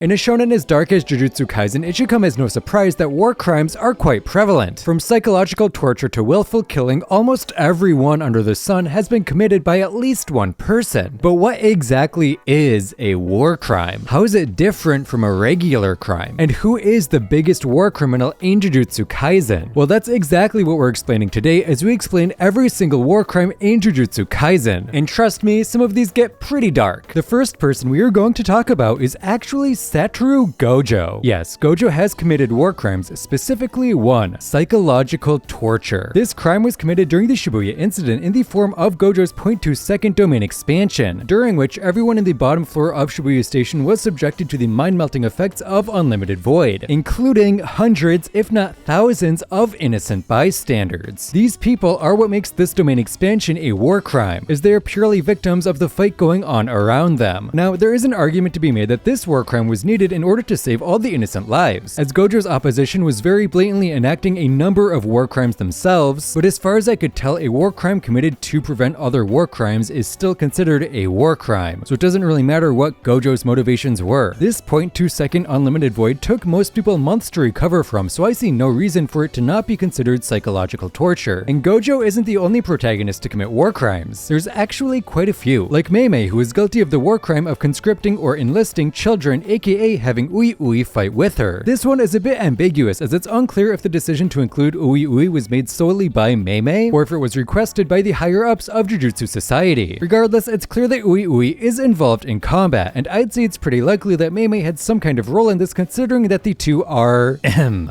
In a shonen as dark as Jujutsu Kaisen, it should come as no surprise that war crimes are quite prevalent. From psychological torture to willful killing, almost everyone under the sun has been committed by at least one person. But what exactly is a war crime? How is it different from a regular crime? And who is the biggest war criminal in Jujutsu Kaisen? Well, that's exactly what we're explaining today as we explain every single war crime in Jujutsu Kaisen. And trust me, some of these get pretty dark. The first person we are going to talk about is actually Satoru Gojo. Yes, Gojo has committed war crimes, specifically one, psychological torture. This crime was committed during the Shibuya incident in the form of Gojo's 0.2-second domain expansion, during which everyone in the bottom floor of Shibuya Station was subjected to the mind-melting effects of unlimited void, including hundreds, if not thousands, of innocent bystanders. These people are what makes this domain expansion a war crime, as they are purely victims of the fight going on around them. Now, there is an argument to be made that this war crime was needed in order to save all the innocent lives, as Gojo's opposition was very blatantly enacting a number of war crimes themselves, but as far as I could tell, a war crime committed to prevent other war crimes is still considered a war crime, so it doesn't really matter what Gojo's motivations were. This 0.2-second unlimited void took most people months to recover from, so I see no reason for it to not be considered psychological torture. And Gojo isn't the only protagonist to commit war crimes. There's actually quite a few, like Mei, who is guilty of the war crime of conscripting or enlisting children, aka having Ui fight with her. This one is a bit ambiguous, as it's unclear if the decision to include Ui was made solely by Mei, or if it was requested by the higher-ups of Jujutsu Society. Regardless, it's clear that Ui is involved in combat, and I'd say it's pretty likely that Mei had some kind of role in this, considering that the two are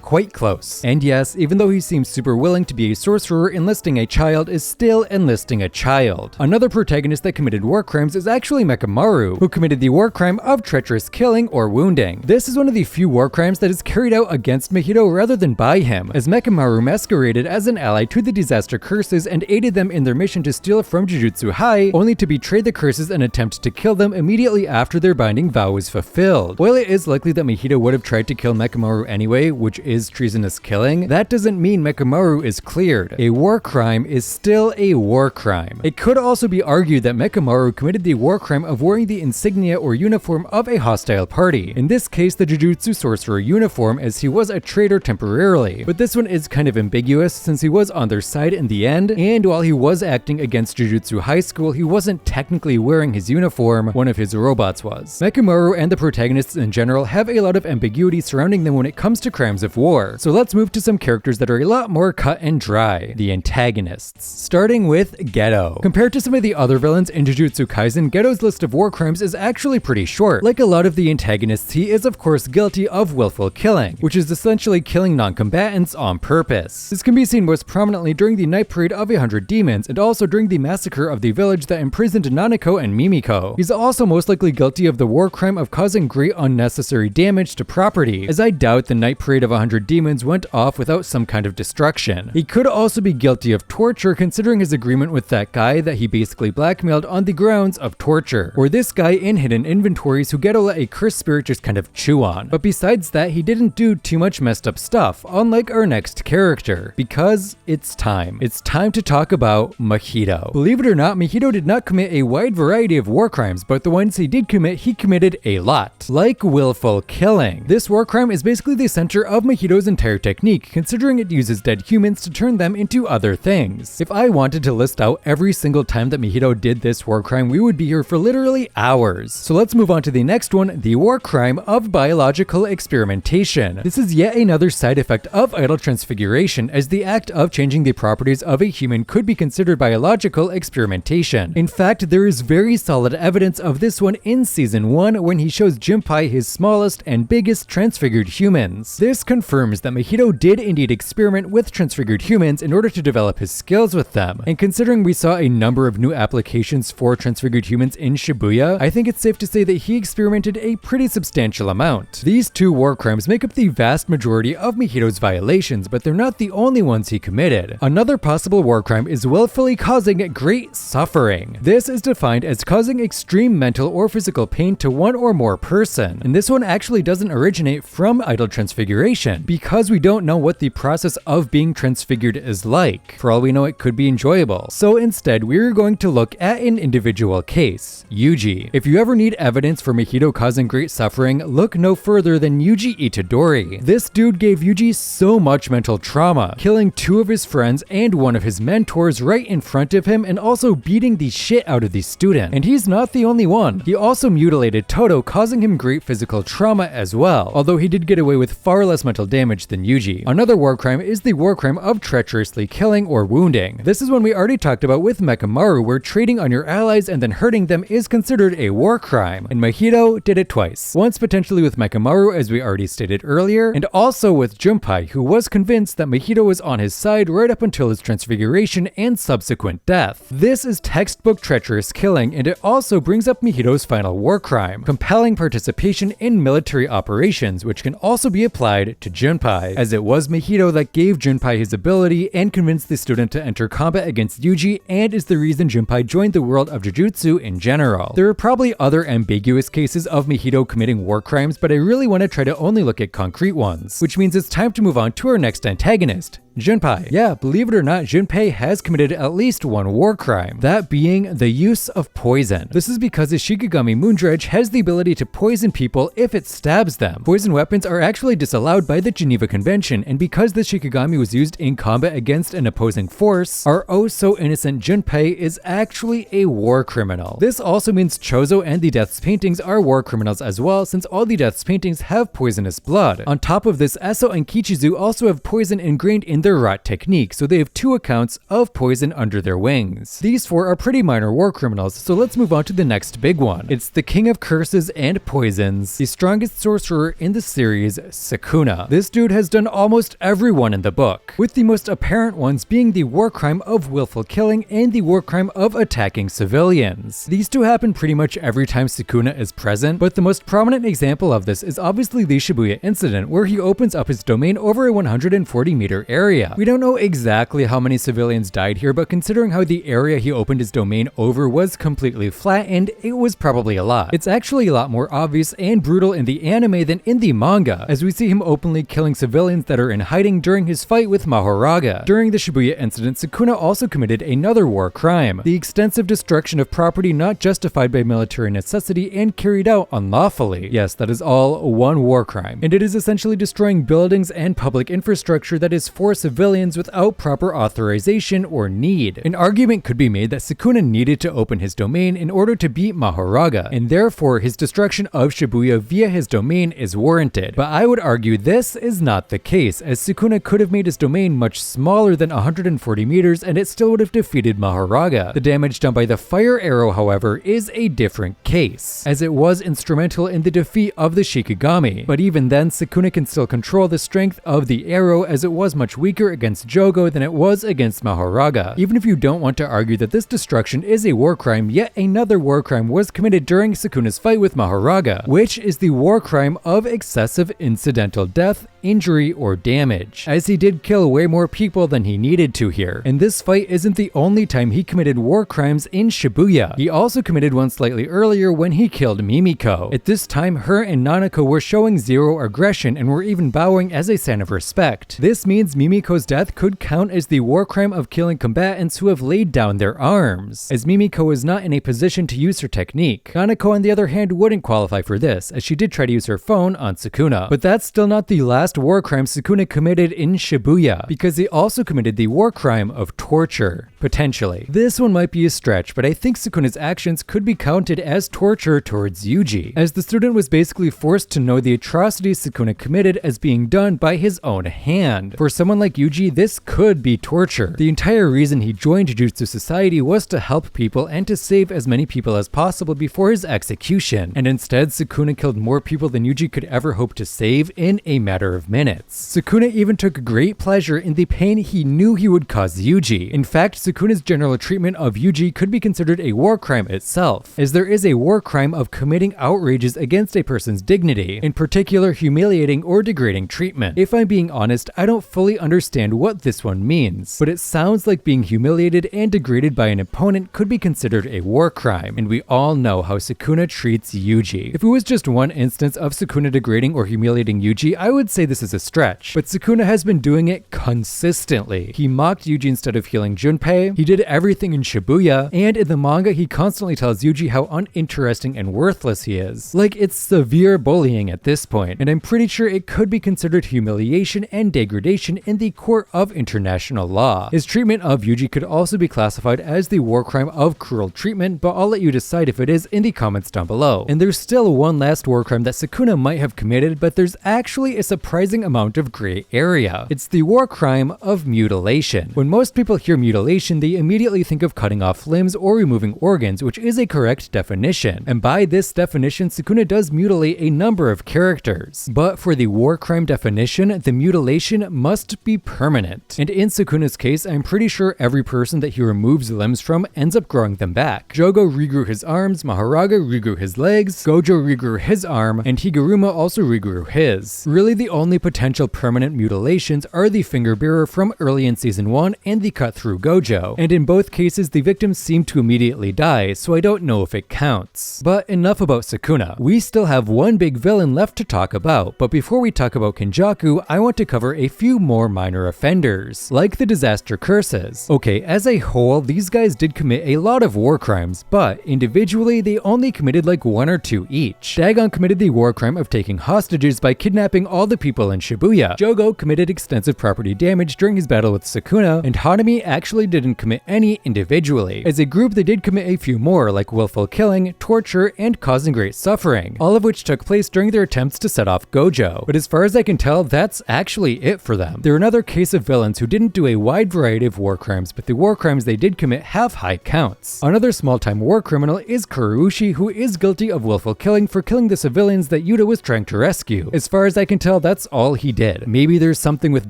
quite close. And yes, even though he seems super willing to be a sorcerer, enlisting a child is still enlisting a child. Another protagonist that committed war crimes is actually Mechamaru, who committed the war crime of treacherous killing or wounding. This is one of the few war crimes that is carried out against Mahito rather than by him, as Mechamaru masqueraded as an ally to the disaster curses and aided them in their mission to steal from Jujutsu High, only to betray the curses and attempt to kill them immediately after their binding vow was fulfilled. While it is likely that Mahito would have tried to kill Mechamaru anyway, which is treasonous killing, that doesn't mean Mechamaru is cleared. A war crime is still a war crime. It could also be argued that Mechamaru committed the war crime of wearing the insignia or uniform of a hostile party. In this case, the Jujutsu sorcerer uniform, as he was a traitor temporarily. But this one is kind of ambiguous since he was on their side in the end, and while he was acting against Jujutsu High School, he wasn't technically wearing his uniform, one of his robots was. Mechamaru and the protagonists in general have a lot of ambiguity surrounding them when it comes to crimes of war. So let's move to some characters that are a lot more cut and dry, the antagonists. Starting with Geto. Compared to some of the other villains in Jujutsu Kaisen, Geto's list of war crimes is actually pretty short. Like a lot of the antagonists, he is of course guilty of willful killing, which is essentially killing non-combatants on purpose. This can be seen most prominently during the night parade of 100 demons, and also during the massacre of the village that imprisoned Nanako and Mimiko. He's also most likely guilty of the war crime of causing great unnecessary damage to property, as I doubt the night parade of 100 demons went off without some kind of destruction. He could also be guilty of torture, considering his agreement with that guy that he basically blackmailed on the grounds of torture, or this guy in hidden inventories who Geto let a cursed spirit just kind of chew on. But besides that, he didn't do too much messed up stuff, unlike our next character, because it's time. It's time to talk about Mahito. Believe it or not, Mahito did not commit a wide variety of war crimes, but the ones he did commit, he committed a lot. Like willful killing. This war crime is basically the center of Mahito's entire technique, considering it uses dead humans to turn them into other things. If I wanted to list out every single time that Mahito did this war crime, we would be here for literally hours. So let's move on to the next one, the war crime of biological experimentation. This is yet another side effect of idol transfiguration, as the act of changing the properties of a human could be considered biological experimentation. In fact, there is very solid evidence of this one in season 1 when he shows Junpei his smallest and biggest transfigured humans. This confirms that Mahito did indeed experiment with transfigured humans in order to develop his skills with them, and considering we saw a number of new applications for transfigured humans in Shibuya, I think it's safe to say that he experimented a pretty substantial amount. These two war crimes make up the vast majority of Mahito's violations, but they're not the only ones he committed. Another possible war crime is willfully causing great suffering. This is defined as causing extreme mental or physical pain to one or more person, and this one actually doesn't originate from idol transfiguration, because we don't know what the process of being transfigured is like. For all we know, it could be enjoyable. So instead, we're going to look at an individual case, Yuji. If you ever need evidence for Mahito causing great suffering, look no further than Yuji Itadori. This dude gave Yuji so much mental trauma, killing 2 of his friends and 1 of his mentors right in front of him and also beating the shit out of the student. And he's not the only one. He also mutilated Todo, causing him great physical trauma as well, although he did get away with far less mental damage than Yuji. Another war crime is the war crime of treacherously killing or wounding. This is one we already talked about with Mechamaru, where trading on your allies and then hurting them is considered a war crime, and Mahito did it twice. Once potentially with Mechamaru, as we already stated earlier, and also with Junpei, who was convinced that Mahito was on his side right up until his transfiguration and subsequent death. This is textbook treacherous killing, and it also brings up Mahito's final war crime, compelling participation in military operations, which can also be applied to Junpei, as it was Mahito that gave Junpei his ability and convinced the student to enter combat against Yuji, and is the reason Junpei joined the world of Jujutsu in general. There are probably other ambiguous cases of Mahito committing war crimes, but I really want to try to only look at concrete ones, which means it's time to move on to our next antagonist, Junpei. Yeah, believe it or not, Junpei has committed at least 1 war crime, that being the use of poison. This is because his Shikigami Moondredge has the ability to poison people if it stabs them. Poison weapons are actually disallowed by the Geneva Convention, and because the Shikigami was used in combat against an opposing force, our oh so innocent Junpei is actually a war criminal. This also means Chozo and the Death's paintings are war criminals as well, since all the Death's paintings have poisonous blood. On top of this, Eso and Kichizu also have poison ingrained in their rot technique, so they have 2 accounts of poison under their wings. These 4 are pretty minor war criminals, so let's move on to the next big one. It's the king of curses and poisons, the strongest sorcerer in the series, Sukuna. This dude has done almost everyone in the book, with the most apparent ones being the war crime of willful killing and the war crime of attacking civilians. These 2 happen pretty much every time Sukuna is present, but the most prominent example of this is obviously the Shibuya incident, where he opens up his domain over a 140-meter area. We don't know exactly how many civilians died here, but considering how the area he opened his domain over was completely flattened, it was probably a lot. It's actually a lot more obvious and brutal in the anime than in the manga, as we see him openly killing civilians that are in hiding during his fight with Mahoraga. During the Shibuya incident, Sukuna also committed another war crime, the extensive destruction of property not justified by military necessity and carried out unlawfully. Yes, that is all one war crime, and it is essentially destroying buildings and public infrastructure that is for civilians without proper authorization or need. An argument could be made that Sukuna needed to open his domain in order to beat Mahoraga, and therefore his destruction of Shibuya via his domain is warranted. But I would argue this is not the case, as Sukuna could have made his domain much smaller than 140 meters and it still would have defeated Mahoraga. The damage done by the fire arrow, however, is a different case, as it was instrumental in the defeat of the Shikigami. But even then, Sukuna can still control the strength of the arrow, as it was much weaker against Jogo than it was against Mahoraga. Even if you don't want to argue that this destruction is a war crime, yet another war crime was committed during Sukuna's fight with Mahoraga, which is the war crime of excessive incidental death, injury, or damage, as he did kill way more people than he needed to here. And this fight isn't the only time he committed war crimes in Shibuya. He also committed one slightly earlier when he killed Mimiko. At this time, her and Nanako were showing zero aggression and were even bowing as a sign of respect. This means Mimiko's death could count as the war crime of killing combatants who have laid down their arms, as Mimiko was not in a position to use her technique. Nanako, on the other hand, wouldn't qualify for this, as she did try to use her phone on Sukuna. But that's still not the last war crime Sukuna committed in Shibuya, because he also committed the war crime of torture. Potentially. This one might be a stretch, but I think Sukuna's actions could be counted as torture towards Yuji, as the student was basically forced to know the atrocities Sukuna committed as being done by his own hand. For someone like Yuji, this could be torture. The entire reason he joined Jujutsu Society was to help people and to save as many people as possible before his execution, and instead Sukuna killed more people than Yuji could ever hope to save in a matter of minutes. Sukuna even took great pleasure in the pain he knew he would cause Yuji. In fact, Sukuna's general treatment of Yuji could be considered a war crime itself, as there is a war crime of committing outrages against a person's dignity, in particular humiliating or degrading treatment. If I'm being honest, I don't fully understand understand what this one means, but it sounds like being humiliated and degraded by an opponent could be considered a war crime, and we all know how Sukuna treats Yuji. If it was just one instance of Sukuna degrading or humiliating Yuji, I would say this is a stretch, but Sukuna has been doing it consistently. He mocked Yuji instead of healing Junpei, he did everything in Shibuya, and in the manga he constantly tells Yuji how uninteresting and worthless he is. Like, it's severe bullying at this point, and I'm pretty sure it could be considered humiliation and degradation in the court of international law. His treatment of Yuji could also be classified as the war crime of cruel treatment, but I'll let you decide if it is in the comments down below. And there's still one last war crime that Sukuna might have committed, but there's actually a surprising amount of gray area. It's the war crime of mutilation. When most people hear mutilation, they immediately think of cutting off limbs or removing organs, which is a correct definition. And by this definition, Sukuna does mutilate a number of characters. But for the war crime definition, the mutilation must be permanent. And in Sukuna's case, I'm pretty sure every person that he removes limbs from ends up growing them back. Jogo regrew his arms, Maharaga regrew his legs, Gojo regrew his arm, and Higuruma also regrew his. Really, the only potential permanent mutilations are the finger bearer from early in season 1 and the cut through Gojo. And in both cases, the victims seem to immediately die, so I don't know if it counts. But enough about Sukuna. We still have one big villain left to talk about, but before we talk about Kenjaku, I want to cover a few more minor offenders, like the disaster curses. Okay, as a whole, these guys did commit a lot of war crimes, but individually, they only committed like 1 or 2 each. Dagon committed the war crime of taking hostages by kidnapping all the people in Shibuya. Jogo committed extensive property damage during his battle with Sukuna, and Hanami actually didn't commit any individually. As a group, they did commit a few more, like willful killing, torture, and causing great suffering, all of which took place during their attempts to set off Gojo. But as far as I can tell, that's actually it for them. They're another case of villains who didn't do a wide variety of war crimes, but the war crimes they did commit have high counts. Another small-time war criminal is Kuruushi, who is guilty of willful killing for killing the civilians that Yuta was trying to rescue. As far as I can tell, that's all he did. Maybe there's something with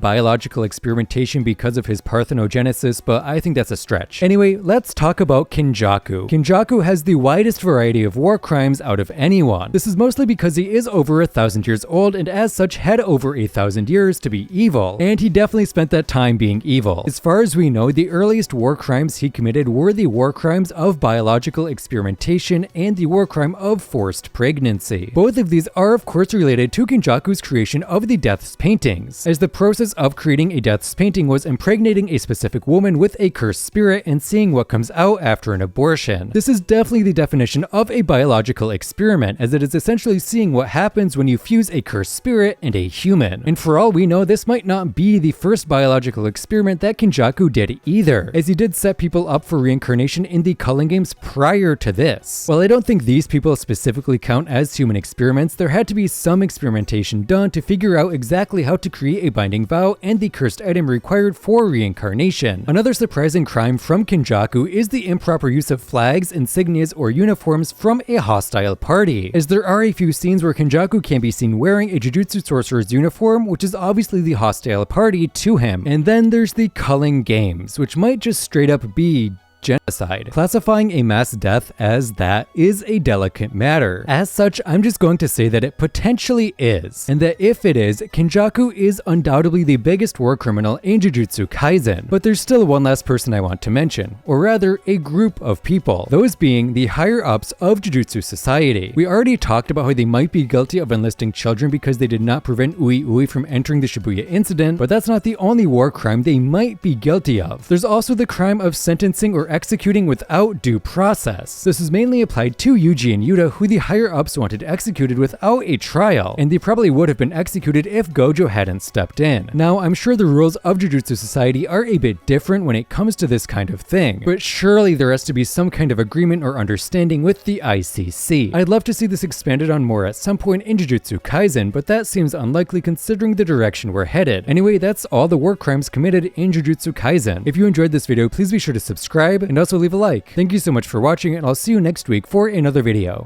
biological experimentation because of his parthenogenesis, but I think that's a stretch. Anyway, let's talk about Kenjaku. Kenjaku has the widest variety of war crimes out of anyone. This is mostly because he is over 1,000 years old and as such had over 1,000 years to be evil, and he definitely spent that time being evil. As far as we know, the earliest war crimes he committed were the war crimes of biological experimentation and the war crime of forced pregnancy. Both of these are of course related to Kenjaku's creation of the Death's paintings, as the process of creating a Death's painting was impregnating a specific woman with a cursed spirit and seeing what comes out after an abortion. This is definitely the definition of a biological experiment, as it is essentially seeing what happens when you fuse a cursed spirit and a human. And for all we know, this might not be the first biological experiment that Kenjaku did either, as he did set people up for reincarnation in the Culling games prior to this. While I don't think these people specifically count as human experiments, there had to be some experimentation done to figure out exactly how to create a binding vow and the cursed item required for reincarnation. Another surprising crime from Kenjaku is the improper use of flags, insignias, or uniforms from a hostile party, as there are a few scenes where Kenjaku can be seen wearing a Jujutsu sorcerer's uniform, which is obviously the hostile party to him. And then there's the Culling games, which might just straight up be genocide. Classifying a mass death as that is a delicate matter. As such, I'm just going to say that it potentially is, and that if it is, Kenjaku is undoubtedly the biggest war criminal in Jujutsu Kaisen. But there's still one last person I want to mention, or rather, a group of people, those being the higher-ups of Jujutsu society. We already talked about how they might be guilty of enlisting children because they did not prevent Ui Ui from entering the Shibuya incident, but that's not the only war crime they might be guilty of. There's also the crime of sentencing or executing without due process. This is mainly applied to Yuji and Yuta, who the higher-ups wanted executed without a trial, and they probably would have been executed if Gojo hadn't stepped in. Now, I'm sure the rules of Jujutsu society are a bit different when it comes to this kind of thing, but surely there has to be some kind of agreement or understanding with the ICC. I'd love to see this expanded on more at some point in Jujutsu Kaisen, but that seems unlikely considering the direction we're headed. Anyway, that's all the war crimes committed in Jujutsu Kaisen. If you enjoyed this video, please be sure to subscribe and also leave a like. Thank you so much for watching, and I'll see you next week for another video.